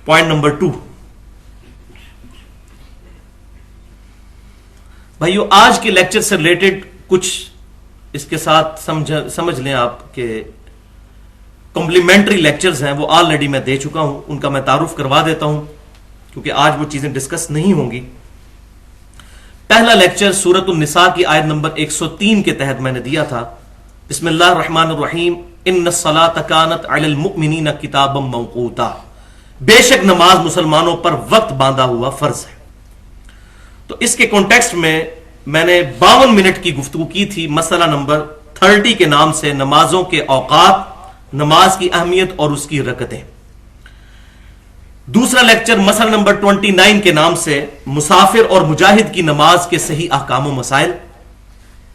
Point number 2، بھائیو آج کے لیکچر سے ریلیٹڈ کچھ اس کے ساتھ سمجھ لیں آپ کہ کمپلیمنٹری لیکچرز ہیں، وہ آلریڈی میں دے چکا ہوں، ان کا میں تعارف کروا دیتا ہوں کیونکہ آج وہ چیزیں ڈسکس نہیں ہوں گی۔ پہلا لیکچر سورۃ النساء کی آیت نمبر 103 کے تحت میں نے دیا تھا، بسم اللہ الرحمن الرحیم، ان الصلاۃ کانت علی المؤمنین کتابا موقوتا، بے شک نماز مسلمانوں پر وقت باندھا ہوا فرض ہے۔ تو اس کے کانٹیکسٹ میں نے 52 منٹ کی گفتگو کی تھی مسئلہ نمبر 30 کے نام سے، نمازوں کے اوقات، نماز کی اہمیت اور اس کی رکعتیں۔ دوسرا لیکچر مسئلہ نمبر 29 کے نام سے، مسافر اور مجاہد کی نماز کے صحیح احکام و مسائل،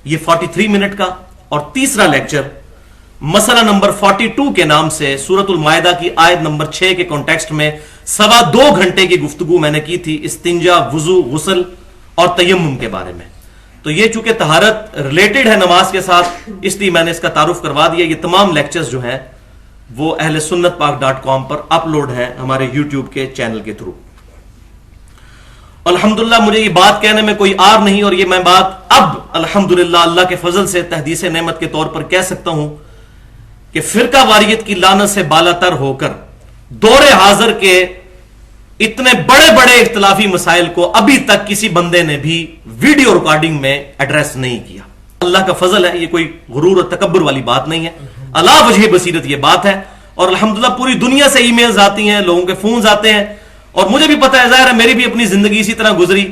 یہ 43 منٹ کا۔ اور تیسرا لیکچر مسئلہ نمبر 42 کے نام سے، سورۃ المائدہ کی آیت نمبر 6 کے کانٹیکسٹ میں 2.25 گھنٹے کی گفتگو میں نے کی تھی استنجا، وضو، غسل اور تیمم کے بارے میں۔ تو یہ چونکہ طہارت ریلیٹڈ ہے نماز کے ساتھ، اس لیے میں نے اس کا تعارف کروا دیا۔ یہ تمام لیکچرز جو ہیں وہ اہل سنت پاک .com پر اپلوڈ ہیں ہمارے یوٹیوب کے چینل کے تھرو۔ الحمدللہ مجھے یہ بات کہنے میں کوئی عار نہیں، اور یہ میں بات اب الحمدللہ اللہ کے فضل سے تحدیث نعمت کے طور پر کہہ سکتا ہوں کہ فرقہ واریت کی لعنت سے بالا تر ہو کر دور حاضر کے اتنے بڑے بڑے اختلافی مسائل کو ابھی تک کسی بندے نے بھی ویڈیو ریکارڈنگ میں ایڈریس نہیں کیا۔ اللہ کا فضل ہے، یہ کوئی غرور اور تکبر والی بات نہیں ہے، اللہ وجہ بصیرت یہ بات ہے۔ اور الحمدللہ پوری دنیا سے ای میلز آتی ہیں، لوگوں کے فونز آتے ہیں، اور مجھے بھی پتہ ہے، ظاہر ہے میری بھی اپنی زندگی اسی طرح گزری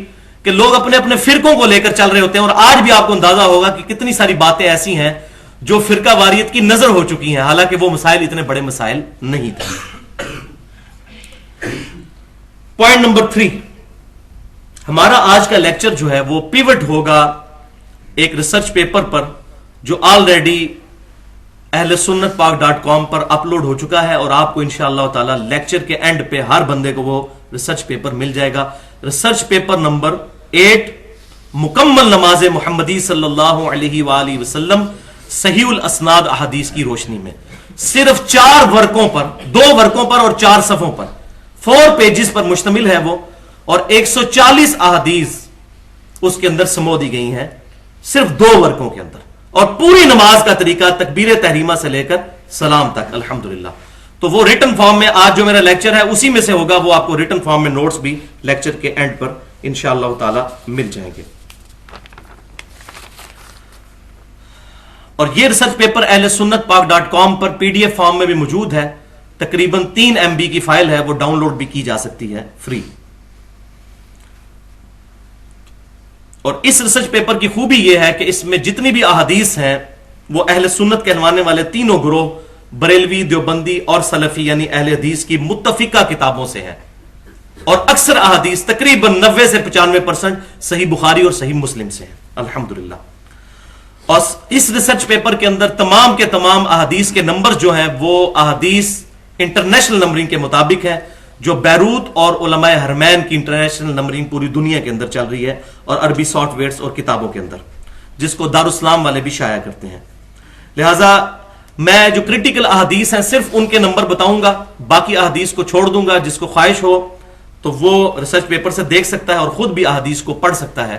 کہ لوگ اپنے اپنے فرقوں کو لے کر چل رہے ہوتے ہیں، اور آج بھی آپ کو اندازہ ہوگا کہ کتنی ساری باتیں ایسی ہیں جو فرقہ واریت کی نظر ہو چکی ہیں، حالانکہ وہ مسائل اتنے بڑے مسائل نہیں تھے۔ پوائنٹ نمبر 3، ہمارا آج کا لیکچر جو ہے وہ پیوٹ ہوگا ایک ریسرچ پیپر پر جو آلریڈی اہل سنت پاک .com پر اپلوڈ ہو چکا ہے، اور آپ کو انشاءاللہ تعالی لیکچر کے اینڈ پہ ہر بندے کو وہ ریسرچ پیپر مل جائے گا۔ ریسرچ پیپر نمبر 8، مکمل نماز محمدی صلی اللہ علیہ وآلہ وسلم صحیح الاسناد احادیث کی روشنی میں، صرف 4 ورقوں پر، 2 ورقوں پر اور 4 صفحوں پر، 4 پیجز پر مشتمل ہے وہ، اور 140 احادیث اس کے اندر سمو دی گئی ہیں صرف 2 ورقوں کے اندر، اور پوری نماز کا طریقہ تکبیر تحریمہ سے لے کر سلام تک الحمدللہ۔ تو وہ ریٹن فارم میں آج جو میرا لیکچر ہے اسی میں سے ہوگا، وہ آپ کو ریٹن فارم میں نوٹس بھی لیکچر کے اینڈ پر انشاءاللہ تعالی مل جائیں گے۔ اور یہ ریسرچ پیپر اہل سنت پاک .com پر PDF فارم میں بھی موجود ہے، تقریباً 3 MB کی فائل ہے، وہ ڈاؤن لوڈ بھی کی جا سکتی ہے فری۔ اور اس ریسرچ پیپر کی خوبی یہ ہے کہ اس میں جتنی بھی احادیث ہیں وہ اہل سنت کہلوانے والے تینوں گروہ، بریلوی، دیوبندی اور سلفی یعنی اہل حدیث کی متفقہ کتابوں سے ہیں، اور اکثر احادیث تقریباً 90 سے 95% صحیح بخاری اور صحیح مسلم سے ہیں الحمدللہ۔ اور اس ریسرچ پیپر کے اندر تمام کے تمام احادیث کے نمبر جو ہیں وہ احادیث انٹرنیشنل نمبرنگ کے مطابق ہے، جو بیروت اور علماء حرمین کی انٹرنیشنل نمبرنگ پوری دنیا کے اندر چل رہی ہے، اور عربی سافٹ ویئرز اور کتابوں کے اندر، جس کو دارالاسلام والے بھی شائع کرتے ہیں۔ لہٰذا میں جو کریٹیکل احادیث ہیں صرف ان کے نمبر بتاؤں گا، باقی احادیث کو چھوڑ دوں گا۔ جس کو خواہش ہو تو وہ ریسرچ پیپر سے دیکھ سکتا ہے اور خود بھی احادیث کو پڑھ سکتا ہے۔